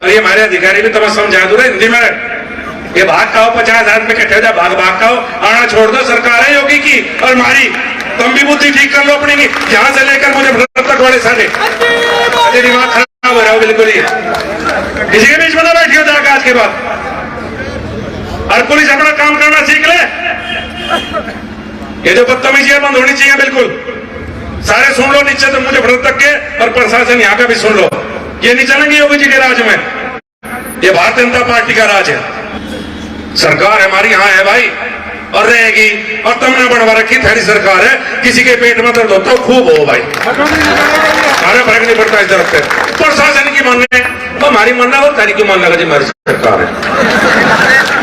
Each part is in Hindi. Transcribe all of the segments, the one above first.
ये हमारे अधिकारी भी तुम्हें समझा दो हिंदी में, ये भाग खाओ 50,000 रुपए इकट्ठे हो जाए, भाग खाओ, आना छोड़ दो। सरकार है योगी की और हमारी, तुम भी बुद्धि ठीक कर लो अपनी की, यहां से लेकर मुझे तक वाले सारे दिमाग खराब हो रहा हो बिल्कुल ही। किसी के बीच में ना बैठी हो जाकर आज के बाद, और पुलिस अपना काम करना सीख ले। ये जो बदतमीजी बंद होनी चाहिए बिल्कुल। सारे सुन लो नीचे तो मुझे भरत तक के, और प्रशासन यहाँ का भी सुन लो। ये नहीं चलेंगे योगी जी के राज में, ये भारतीय जनता पार्टी का राज है। सरकार हमारी यहाँ है भाई और रहेगी, और तुमने बढ़वा रखी थोड़ी सरकार है। किसी के पेट में दर्द होता हो खूब हो भाई, सारे फर्क नहीं पड़ता इस तरफ से। प्रशासन की मानने हमारी मानना हो, तारी क्यों मानना जी हमारी सरकार है,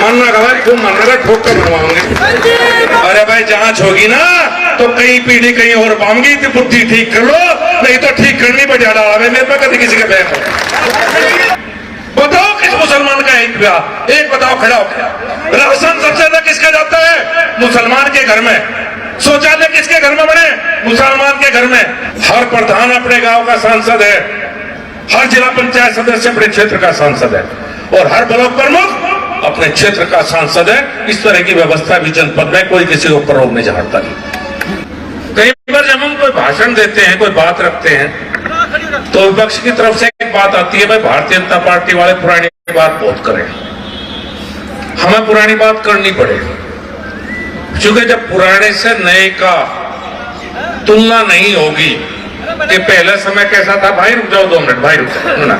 मानना का भाई खूब मानना का, ठोक कर बनवाओगे। अरे भाई जांच होगी ना तो कई पीढ़ी कहीं और पाऊंगी, तो बुद्धि ठीक कर लो, नहीं तो ठीक करनी बढ़िया डाला मेरे पे कभी किसी के बैग। बताओ किस मुसलमान का एक ब्याह, एक बताओ खड़ा हो। राशन सबसे ज्यादा किसका जाता है? मुसलमान के घर में। शौचालय किसके घर में बने? मुसलमान के घर में। हर प्रधान अपने गांव का सांसद है, हर जिला पंचायत सदस्य अपने क्षेत्र का सांसद है, और हर ब्लॉक प्रमुख अपने क्षेत्र का सांसद है। इस तरह की व्यवस्था भी जनपद में, कोई किसी को ऊपर रोक नहीं झाड़ता नहीं। कई बार जब हम कोई भाषण देते हैं, कोई बात रखते हैं, तो विपक्ष की तरफ से एक बात आती है, भाई भारतीय जनता पार्टी वाले पुरानी बात बहुत करें, हमें पुरानी बात करनी पड़ेगी। क्योंकि जब पुराने से नए का तुलना नहीं होगी कि पहला समय कैसा था, भाई रुक जाओ 2 मिनट, भाई रुक जाओ ना,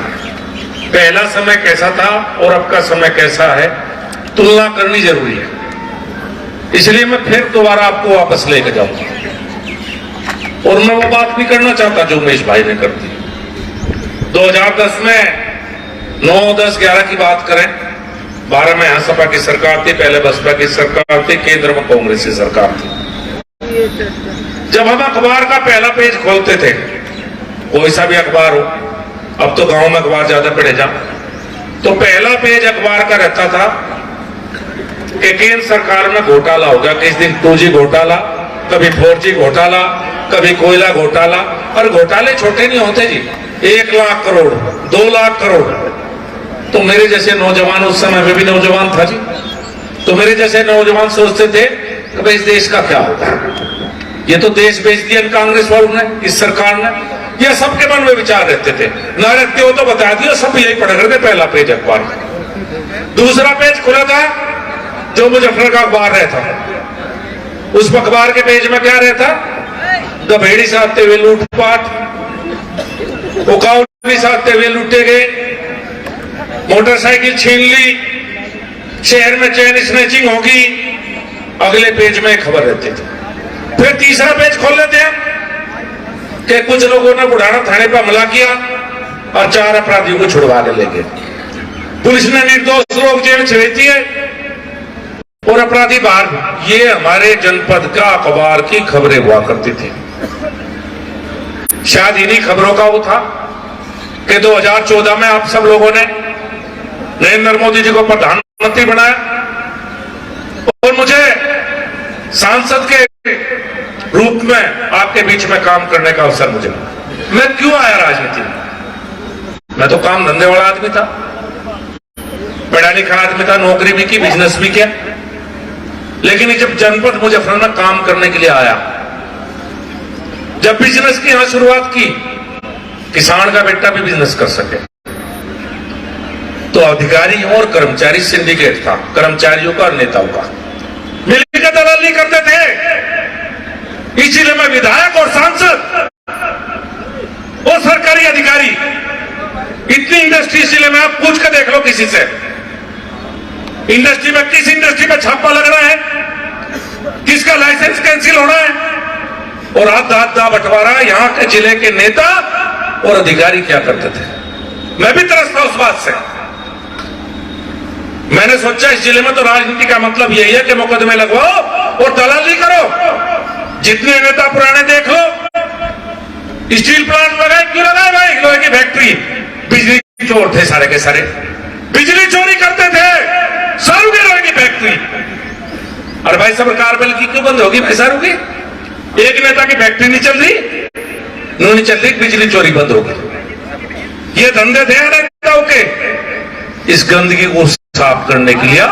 पहला समय कैसा था और अब का समय कैसा है, तुलना करनी जरूरी है। इसलिए मैं फिर दोबारा आपको वापस लेके जाऊंगा, और मैं वो बात नहीं करना चाहता जो उमेश भाई ने कर दी। 2010 में 9, 10, 11 की बात करें, 12 में यहां सपा की सरकार थी, पहले बसपा की सरकार थी, केंद्र में कांग्रेस की सरकार थी। जब हम अखबार का पहला पेज खोलते थे, कोई सा भी अखबार हो, अब तो गांव में अखबार ज्यादा पढ़े जा, तो पहला पेज अखबार का रहता था कि केंद्र सरकार में घोटाला हो गया। किस दिन 2G घोटाला, कभी 4G घोटाला, कभी कोयला घोटाला। और घोटाले छोटे नहीं होते जी, 1 लाख करोड़, 2 लाख करोड़। तो मेरे जैसे नौजवान, उस समय में भी नौजवान था जी, तो मेरे जैसे नौजवान सोचते थे कि भाई इस देश का क्या होगा, ये तो देश बेच दिया कांग्रेस वालों ने, इस सरकार ने। ये सबके मन में विचार रहते थे, न रहते हो तो बता दिया, सब यही पढ़ करते। पहला पेज अखबार, दूसरा पेज खुला था जो मुजफ्फर का अखबार रहता, उस अखबार के पेज में क्या रहता? गभेड़ी साधते हुए लूटपाट, उकाउली साधते हुए लूटे गए, मोटरसाइकिल छीन ली, शहर में चेन स्नैचिंग होगी, अगले पेज में खबर रहती थी। फिर तीसरा पेज खोल लेते हैं कि कुछ लोगों ने बुढ़ाना थाने पर हमला किया और 4 अपराधियों को छुड़वा के ले गए, पुलिस ने निर्दोष लोग जेल भेजती है और अपराधी बाहर। ये हमारे जनपद का अखबार की खबरें हुआ करती थी। शायद इन्हीं खबरों का वो था कि 2014 में आप सब लोगों ने नरेंद्र मोदी जी को प्रधानमंत्री बनाया, और मुझे सांसद के रूप में आपके बीच में काम करने का अवसर मुझे। मैं क्यों आया राजनीति में? मैं तो काम धंधे वाला आदमी था, पढ़ा लिखा आदमी था, नौकरी भी की, बिजनेस भी किया। लेकिन जब जनपद मुजफ्फरनगर में काम करने के लिए आया, जब बिजनेस की यहां शुरुआत की, किसान का बेटा भी बिजनेस कर सके, तो अधिकारी और कर्मचारी सिंडिकेट था, कर्मचारियों का और नेताओं का मिलकर दलाली करते थे। इस जिले में विधायक और सांसद और सरकारी अधिकारी, इतनी इंडस्ट्री जिले में, आप पूछ कर देख लो किसी से, इंडस्ट्री में किस इंडस्ट्री में छापा लग रहा है, किसका लाइसेंस कैंसिल होना है, और आधा बंटवारा यहाँ के जिले के नेता और अधिकारी क्या करते थे। मैं भी तरसता उस बात से। मैंने सोचा इस जिले में तो राजनीति का मतलब यही है कि मुकदमे लगवाओ और दलाली करो। जितने नेता पुराने देख लो, स्टील प्लांट लगाए, क्यों लगाए भाई? लोहे की फैक्ट्री, बिजली चोर थे सारे के सारे, बिजली चोरी करते थे, सारू की लोहे की फैक्ट्री। और भाई सरकार बिल की क्यों बंद होगी भाई सारू की? एक नेता की फैक्ट्री नहीं चल रही, नहीं चल रही, बिजली चोरी बंद होगी। ये धंधे थे नेताओं के। इस गंदगी को साफ करने के लिए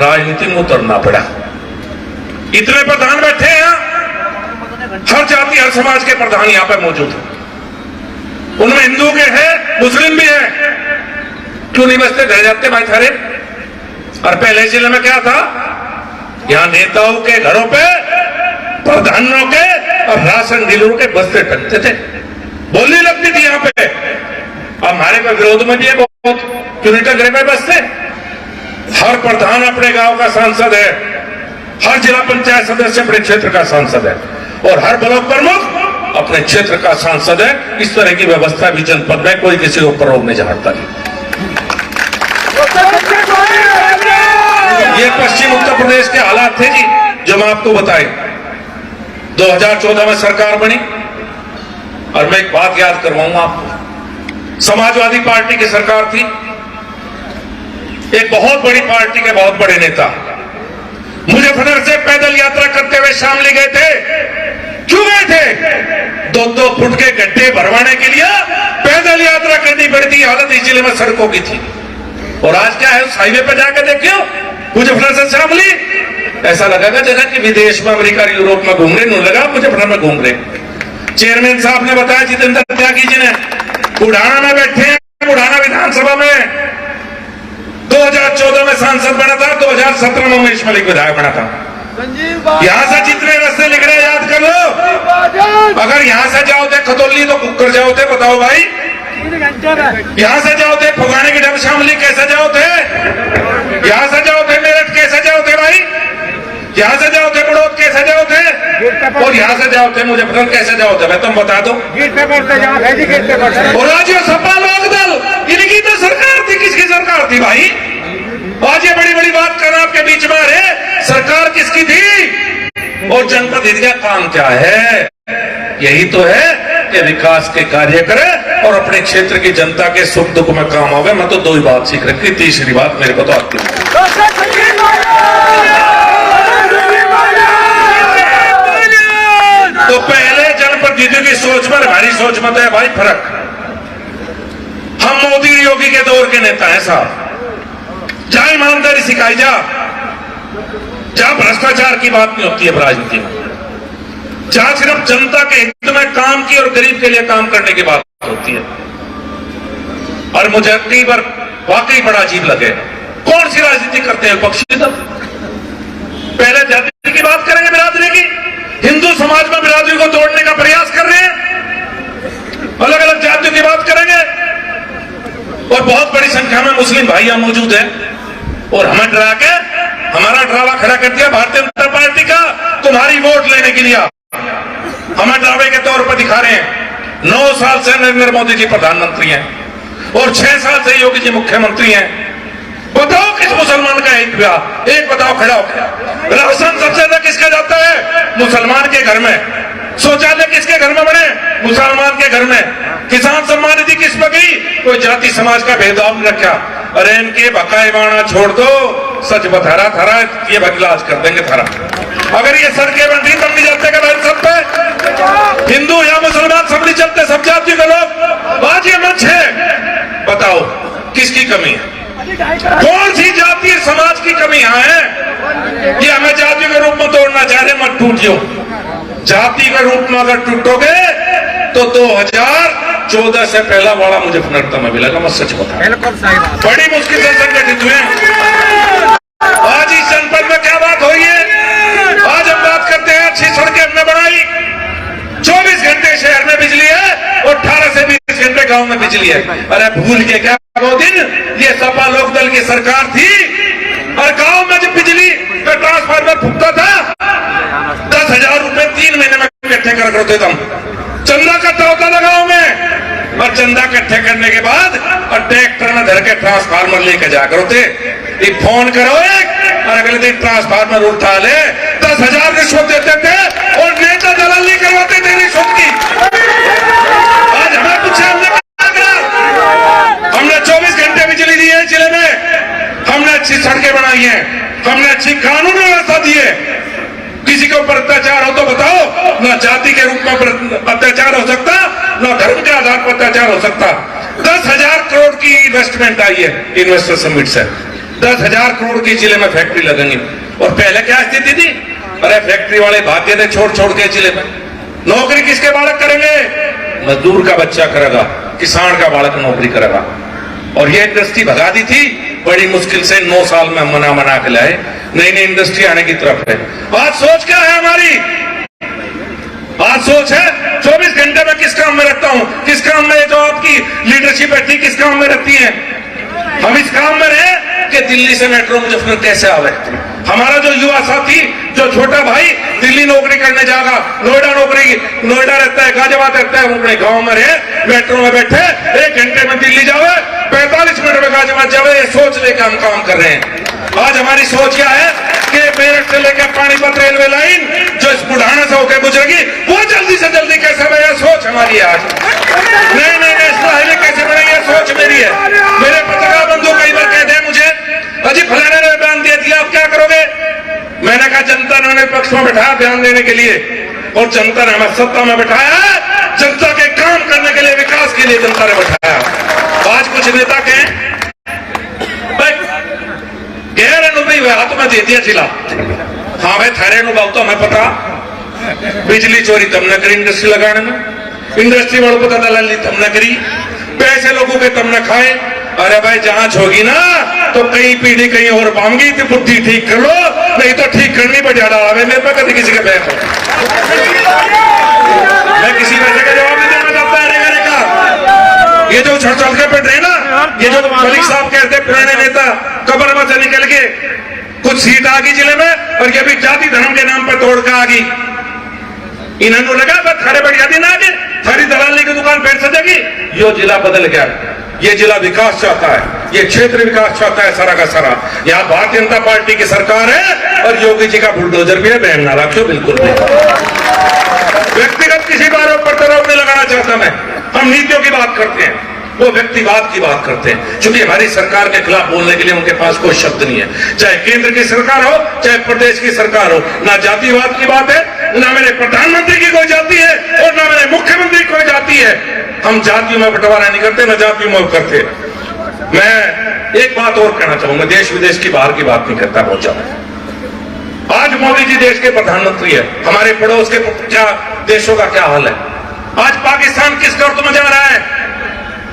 राजनीति में उतरना पड़ा। इतने प्रधान बैठे हैं यहाँ, हर जाति हर समाज के प्रधान यहाँ पे मौजूद हैं। उनमें हिंदू के हैं, मुस्लिम भी हैं। क्यों नहीं बसते, रह जाते भाई थारे। और पहले जिले में क्या था, यहाँ नेताओं के घरों पे, प्रधानों के और राशन डीलरों के बस्ते टकते थे, बोली लगती थी यहाँ पे। हमारे पे विरोध में भी है बहुत, क्यों नहीं टक रहे भाई बस्ते। हर प्रधान अपने गांव का सांसद है, हर जिला पंचायत सदस्य अपने क्षेत्र का सांसद है और हर ब्लॉक प्रमुख अपने क्षेत्र का सांसद है। इस तरह की व्यवस्था भी जनपद में, कोई किसी को ऊपर रोक नहीं झाड़ता नहीं। ये पश्चिम उत्तर प्रदेश के हालात थे जी, जो मैं आपको बताए। 2014 में सरकार बनी और मैं एक बात याद करवाऊंगा आपको। समाजवादी पार्टी की सरकार थी, एक बहुत बड़ी पार्टी के बहुत बड़े नेता मुजफ्फरनगर से पैदल यात्रा करते हुए शामली गए थे। क्यों गए थे? 2-2 फुट के गड्ढे भरवाने के लिए पैदल यात्रा करनी पड़ती। हालत इस जिले में सड़कों की थी। और आज क्या है, उस हाईवे पर जाकर देखियो, मुजफ्फरनगर से शामली, ऐसा लगेगा जगह कि विदेश में, अमेरिका यूरोप में घूम रहे, नहीं लगा मुजफ्फरनगर में घूम रहे। चेयरमैन साहब ने बताया, जितेंद्र त्यागी जी ने, बुढ़ाना में बैठे हैं, बुढ़ाना विधानसभा में 2014 में सांसद बना था, 2017 में उमेश मलिक विधायक बना था। यहां से जितने रास्ते लिख रहे याद कर लो। अगर यहां से जाओ थे खतौली तो कुकर जाओ थे, बताओ भाई। यहां से जाओ थे फुगाने की ढंग शामली, कैसे जाओ थे? यहां से जाओ थे मेरठ, कैसे जाओ थे भाई? यहां से जाओ थे बड़ौद, कैसे जाओ थे? और यहां से जाओ थे मुजफ्फरनगर, कैसे जाओ थे? मैं तुम बता दो। और आज ये सपा लोक दल, इनकी तो सरकार थी। किसकी सरकार थी भाई? आज ये बड़ी बड़ी बात करना आपके बीच में, अरे सरकार किसकी थी? और जनपद हित का काम क्या है? यही तो है कि विकास के कार्य करे और अपने क्षेत्र की जनता के सुख दुख में काम आवे। मैं तो 2 ही बात सीख रखी, तीसरी बात मेरे को तो आती है। तो पहले जनप्रतिनिधियों की सोच में हमारी सोच में तो है भाई फर्क। हम मोदी योगी के दौर के नेता हैं साहब। जहां ईमानदारी सिखाई जा, जहां भ्रष्टाचार की बात नहीं होती है राजनीति में, जहां सिर्फ जनता के हित में काम की और गरीब के लिए काम करने की बात होती है। और मुझे कई बार वाकई बड़ा अजीब लगे, कौन सी राजनीति करते हैं विपक्षी दल? पहले जाति की बात करेंगे, बिरादरी की, हिंदू समाज में बिरादरी को तोड़ने का प्रयास कर रहे हैं, अलग अलग जातियों की बात करेंगे। और बहुत बड़ी संख्या में मुस्लिम भाई यहां मौजूद हैं और हमें डरा के हमारा ड्रावा खड़ा कर दिया भारतीय जनता पार्टी का, तुम्हारी वोट लेने के लिए हमें ड्रावे के तौर पर दिखा रहे हैं। 9 साल से नरेंद्र मोदी जी प्रधानमंत्री हैं और 6 साल से योगी जी मुख्यमंत्री हैं। बताओ किस मुसलमान का हित हुआ? एक बताओ खड़ा होकर। राशन सबसे ज्यादा किसका जाता है? मुसलमान के घर में। शौचालय किसके घर में बने? मुसलमान के घर में। किसान सम्मान निधि किस पर गई? कोई जाति समाज का भेदभाव नहीं रखा। अरे इनके बकाए बाणा छोड़ दो, सच बता रहा थारा, ये बदलाव कर देंगे थारा। अगर ये सड़कें बन रही तब नहीं चलते क्या सब पे? हिंदू या मुसलमान सब नहीं चलते, सब जातियों के लोग। आज ये मंच है, बताओ किसकी कमी है? कौन सी जातीय समाज की कमी यहाँ है? ये हमें जाति के रूप में तोड़ना चाह रहे, मत टूटियो। जाति के रूप में अगर टूटोगे तो 2014 से पहला वाला मुजफ्फरनगर में भी लगा, मैं सच बता। बड़ी मुश्किल से संगठित हुए। आज इस जनपद में क्या बात हुई है? आज हम बात करते हैं, अच्छी सड़कें हमने बनाई, 24 घंटे शहर में बिजली है और 18 से 20 घंटे गांव में बिजली है। अरे भूल के क्या वो दिन ये सपा लोक दल की सरकार थी और गांव में जब बिजली का ट्रांसफार्मर फूकता था 10,000 रुपए 3 महीने में इकट्ठे कर करते थे। चंदा इकट्ठा होता था गांव में और चंदा इकट्ठे करने के बाद और ट्रैक्टर में धर के ट्रांसफार्मर लेके जा करते। फोन करो एक और अगले दिन ट्रांसफार्मर उठा ले। 10,000 रिश्वत देते थे और नेता दलाली करवाते थे रिश्वत की। आज हमें पूछे हमने 24 घंटे बिजली दी है जिले में, हमने अच्छी सड़कें बनाई हैं, हमने अच्छी कानून व्यवस्था दी है। किसी के ऊपर अत्याचार हो तो बताओ, ना जाति के रूप में अत्याचार हो सकता, ना धर्म के आधार पर अत्याचार हो सकता। 10,000 करोड़ की इन्वेस्टमेंट आई है इन्वेस्टर समिट से। 10,000 करोड़ की जिले में फैक्ट्री लगेंगी। और पहले क्या स्थिति थी? अरे फैक्ट्री वाले भाग्य थे छोड़ छोड़ के जिले में। नौकरी किसके बालक करेंगे? मजदूर का बच्चा करेगा, किसान का बालक नौकरी करेगा। और ये इंडस्ट्री भगा दी थी बड़ी मुश्किल से, 9 साल में मना के लाए। नई नई इंडस्ट्री आने की तरफ है। आज सोच क्या है हमारी? आज सोच है 24 घंटे में किस काम में रहता हूं, किस काम में जो आपकी लीडरशिप बैठी किस काम में रहती है। हम इस काम में रहे कि दिल्ली से मेट्रो मुजफ्फरनगर कैसे आवे। हमारा जो युवा साथी, जो छोटा भाई दिल्ली नौकरी करने जाएगा, नोएडा रहता है, गाजियाबाद रहता है, अपने गांव में रहे, मेट्रो में बैठे 1 घंटे में दिल्ली जावे, 45 मिनट में गाजियाबाद जावे। ये सोच लेकर हम काम कर रहे हैं। आज हमारी सोच क्या है कि मेरठ से लेकर पानीपत रेलवे लाइन जो इस बुढ़ाना से होकर गुजरेगी वो जल्दी से जल्दी कैसे बने, यह सोच हमारी है। आज नए नेशनल हाईवे कैसे बने, यह सोच मेरी है। मेरे पत्रकार बंधु कई बार कहते हैं मुझे, अजी फलाने ने बयान दे दिया, आप क्या करोगे? मैंने कहा जनता ने उन्हें पक्ष में बैठाया बयान देने के लिए, और जनता ने हमें सत्ता में बैठाया है। जनता के काम करने के लिए, विकास के लिए जनता ने बैठाया। आज कुछ नेता कहें गैर अनुभवी हुआ तो मैं दे दिया जिला। हाँ भाई थारे अनुभव तो हमें पता। बिजली चोरी तुमने करी इंडस्ट्री लगाने में, इंडस्ट्री वालों को दलाली तुमने करी, पैसे लोगों के तुमने खाए। अरे भाई जांच होगी ना तो कई पीढ़ी कहीं और पाऊंगी तो बुद्धि ठीक कर लो, नहीं तो ठीक करनी बढ़िया डाला। मेरे पे कभी किसी के बैंक मैं किसी पैसे का जवाब नहीं देना चाहता है। ये जो उछल चल के बैठ रहे ना, ये जो मलिक साहब कहते पुराने नेता कब्र में से निकल के कुछ सीट आ गई जिले में, और ये भी जाति धर्म के नाम पर तोड़ के आ गई। इन्होंने लगा बस थारे बढ़िया दिन आ गए, थारी दलाली की दुकान बैठ सकेगी। यो जिला बदल गया, ये जिला विकास चाहता है, ये क्षेत्र विकास चाहता है सारा का सारा। यहाँ भारतीय जनता पार्टी की सरकार है और योगी जी का बुलडोजर भी है, बहन ना रखियो बिल्कुल भी। व्यक्तिगत किसी बार पर तरफ नहीं लगाना चाहता मैं। हम नीतियों की बात करते हैं, वो व्यक्तिवाद की बात करते हैं, क्योंकि हमारी सरकार के खिलाफ बोलने के लिए उनके पास कोई शब्द नहीं है। चाहे केंद्र की सरकार हो चाहे प्रदेश की सरकार हो, ना जातिवाद की बात है, ना मेरे प्रधानमंत्री की कोई जाति है और ना मेरे मुख्यमंत्री की कोई जाति है। हम जातियों में बंटवारा नहीं करते, ना जातियों में करते। मैं एक बात और कहना चाहूंगा, देश विदेश की बाहर की बात नहीं करता बहुत ज्यादा। आज मोदी जी देश के प्रधानमंत्री है, हमारे पड़ोस के क्या देशों का क्या हाल है। आज पाकिस्तान किस गर्त में जा रहा है,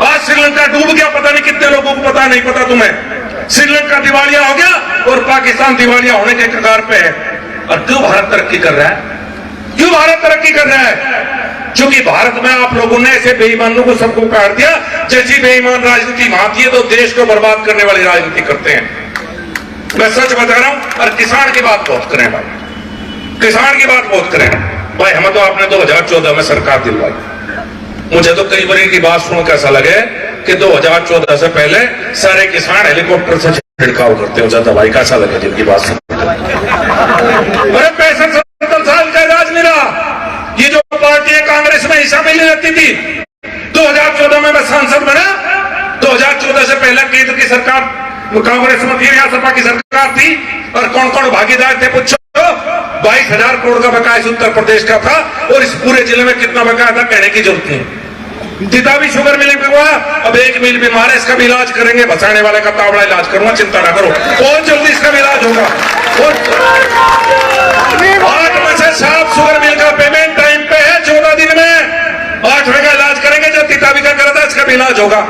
आज श्रीलंका डूब गया, पता नहीं कितने लोगों को पता नहीं पता तुम्हें। श्रीलंका दिवालिया हो गया और पाकिस्तान दिवालिया होने के कगार पे है। और क्यों भारत तरक्की कर रहा है? क्यों भारत तरक्की कर रहा है? क्योंकि भारत में आप लोगों ने ऐसे बेईमानों को सबको काट दिया। जैसी बेईमान राजनीति मानती है तो देश को बर्बाद करने वाली राजनीति करते हैं। मैं सच बता रहा हूं। और किसान की बात बहुत करें भाई, किसान की बात बहुत करें भाई। हमें तो आपने 2014 में सरकार दिलवाई। मुझे तो कई बार की बात सुनकर ऐसा लगे कि 2014 से पहले सारे किसान हेलीकॉप्टर से छिड़काव करते हो जाता। भाई कैसा लगे जिनकी बात सुन? अरे 65-70 साल का राज मिला। ये जो पार्टी है कांग्रेस में हिस्सा मिलने लगती थी। 2014 में मैं सांसद बना। 2014 से पहले केंद्र की सरकार कांग्रेस में थी, सपा की सरकार थी। और कौन कौन भागीदार थे पूछो। 22,000 करोड़ का बकाया उत्तर प्रदेश का था, और इस पूरे जिले में कितना बकाया था कहने की जरूरत नहीं। तिताबी शुगर मिलिंग हुआ, अब एक मिल बीमार है, इसका भी इलाज करेंगे। बचाने वाले का तावड़ा इलाज करूंगा, चिंता ना करो, बहुत जल्दी इसका भी इलाज होगा। 8 में से 7 शुगर मिल का पेमेंट टाइम पे है, 14 दिन में 8वें का इलाज करेंगे। जो तिताबी का करा था इसका भी इलाज होगा।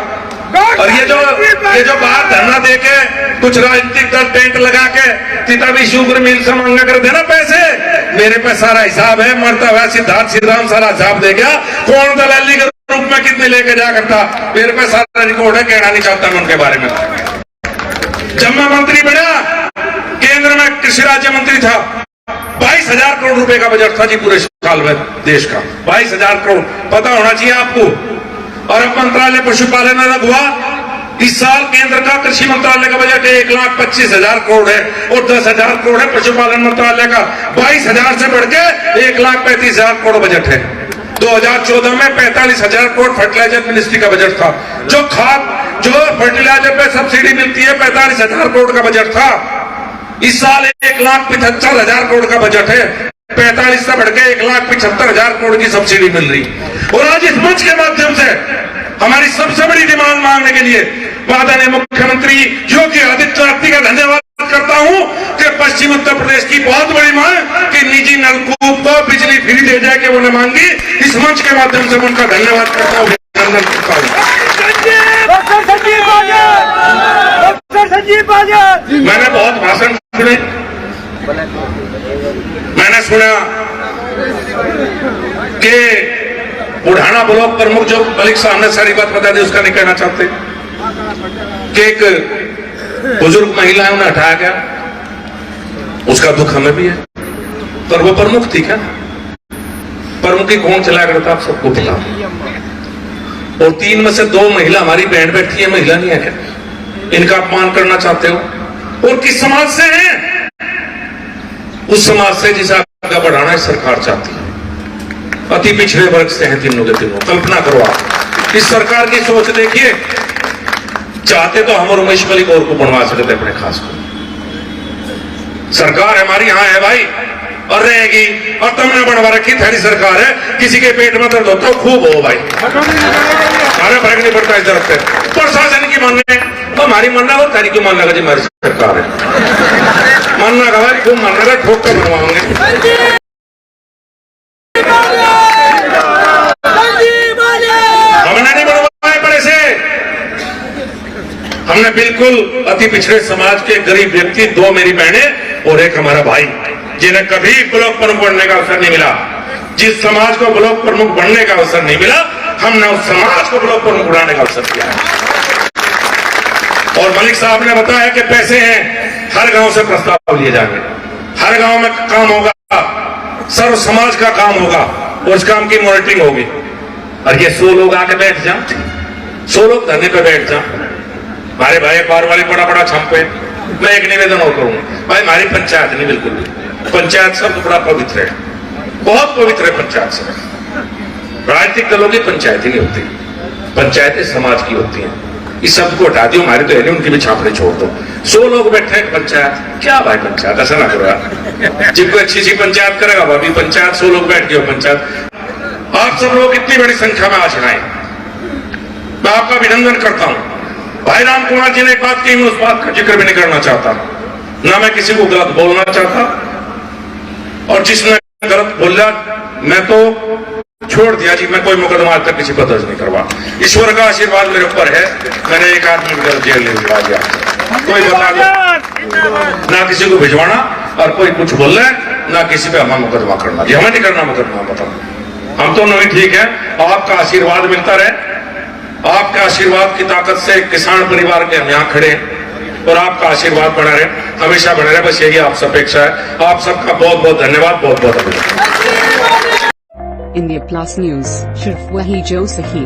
और ये जो बाहर धरना दे के कुछ राजनीतिक दल टेंट लगा के तिताबी शुगर मिल से मांगा कर देना पैसे, मेरे पे सारा हिसाब है। मरता हुआ सिद्धार्थ सिद्धराम सारा हिसाब दे गया, कौन दलाली के रूप में कितने लेके जा करता, मेरे पे सारा रिकॉर्ड है। कहना नहीं चाहता मैं उनके बारे में। जब मैं मंत्री बना, केंद्र में कृषि राज्य मंत्री था, 22,000 करोड़ रुपए का बजट था जी पूरे साल में देश का। 22,000 करोड़ पता होना चाहिए आपको। और अब मंत्रालय पशुपालन अलग हुआ। इस साल केंद्र का कृषि मंत्रालय का बजट 1,25,000 करोड़ है और 10,000 करोड़ है पशुपालन मंत्रालय का। 22,000 से बढ़ के 1,35,000 करोड़ बजट है। 2014 में 45,000 करोड़ फर्टिलाइजर मिनिस्ट्री का बजट था। जो फर्टिलाइजर पे सब्सिडी मिलती है 45,000 करोड़ का बजट था। इस साल 1,75,000 करोड़ का बजट है। 45 से बढ़ के 1,75,000 करोड़ की सब्सिडी मिल रही। और आज इस मंच के माध्यम से हमारी सबसे बड़ी डिमांड मांगने के लिए माननीय मुख्यमंत्री योगी आदित्यनाथ जी का धन्यवाद करता हूं कि पश्चिम उत्तर प्रदेश की बहुत बड़ी मांग कि निजी नलकूप को बिजली फ्री दे जाए कि उन्हें मांगी। इस मंच के माध्यम से उनका धन्यवाद करता हूं, अभिनंदन करता हूं। मैंने बहुत भाषण सुने, मैंने सुना कि बुढ़ाना ब्लॉक प्रमुख जो मलिक साहब ने सारी बात बता दी उसका नहीं कहना चाहते कि एक बुजुर्ग महिला है उन्हें हटाया गया, उसका दुख हमें भी है, पर वो प्रमुख थी क्या? प्रमुख ही कौन चलाया करता आप सबको पता। और 3 में से 2 महिला हमारी बहन बैठी है, महिला नहीं है क्या? इनका अपमान करना चाहते हो? और किस समाज से हैं? उस समाज से जिसे आगे बढ़ाना सरकार चाहती है। अति पिछड़े वर्ग से हैं तीनों के तीनों। कल्पना करो आप इस सरकार की सोच देखिए, चाहते तो हम और उमेश मलिक और को बनवा सकते अपने खास को। सरकार हमारी यहां है भाई और रहेगी, और तुमने बनवा रखी थैली सरकार है, किसी के पेट में दर्द होता है खूब हो भाई, हमारे फर्क नहीं पड़ता इस तरफ से। प्रशासन की मानने हमारी मानना और तारीख की मानना का जी हमारी सरकार है, मानना का भाई खूब मानना का ठोक कर बनवाओगे। हमने नहीं बनवाए बड़े से, हमने बिल्कुल अति पिछड़े समाज के गरीब व्यक्ति, 2 मेरी बहनें और एक हमारा भाई, जिन्हें कभी ब्लॉक प्रमुख बनने का अवसर नहीं मिला। जिस समाज को ब्लॉक प्रमुख बनने का अवसर नहीं मिला, हमने उस समाज को ब्लॉक प्रमुख बनाने का अवसर किया है। और मलिक साहब ने बताया कि पैसे हैं, हर गांव से प्रस्ताव लिए जाएंगे, हर गांव में काम होगा, सर्व समाज का काम होगा और उस काम की मॉनिटरिंग होगी। और ये 100 लोग आके बैठ जाओ, 100 लोग धरने पे बैठ जाओ, हमारे भाई पार वाले बड़ा बड़ा छंपे। मैं एक निवेदन और करूंगा भाई, हमारी पंचायत नहीं, बिल्कुल भी पंचायत शब्द बड़ा पवित्र है, बहुत पवित्र है पंचायत शब्द। राजनीतिक दलों की पंचायत ही नहीं होती, पंचायतें समाज की होती हैं। इस शब्द को हटा दियो, हमारे तो है नहीं, उनकी भी छापड़े छोड़ दो। 100 लोग बैठे हैं पंचायत, क्या भाई पंचायत ऐसा ना करो। जिनको अच्छी सी पंचायत करेगा भाभी पंचायत, 100 लोग बैठ गए पंचायत। आप सब लोग इतनी बड़ी संख्या में आज आए, मैं आपका अभिनंदन करता हूं। भाई राम कुमार जी ने एक बात कही, मैं उस बात का जिक्र भी नहीं करना चाहता, ना मैं किसी को गलत बोलना चाहता, और जिसने गलत बोला मैं तो छोड़ दिया जी, मैं कोई मुकदमा आज तक किसी पर दर्ज नहीं करवा। ईश्वर का आशीर्वाद मेरे ऊपर है, मैंने एक आदमी को जेल नहीं भिजवा दिया, कोई बता दो ना किसी को भिजवाना, और कोई कुछ बोल रहा है ना किसी पे हमें मुकदमा करना, जी हमें नहीं करना मुकदमा। बताओ हम तो नहीं ठीक है, आपका आशीर्वाद मिलता रहे, आपके आशीर्वाद की ताकत से किसान परिवार के हम यहाँ खड़े, और आपका आशीर्वाद बना रहे, हमेशा बना रहे, बस यही आपसे अपेक्षा है। आप सबका बहुत बहुत धन्यवाद, बहुत बहुत अभिनंदन। India Plus News, सिर्फ वही जो सही।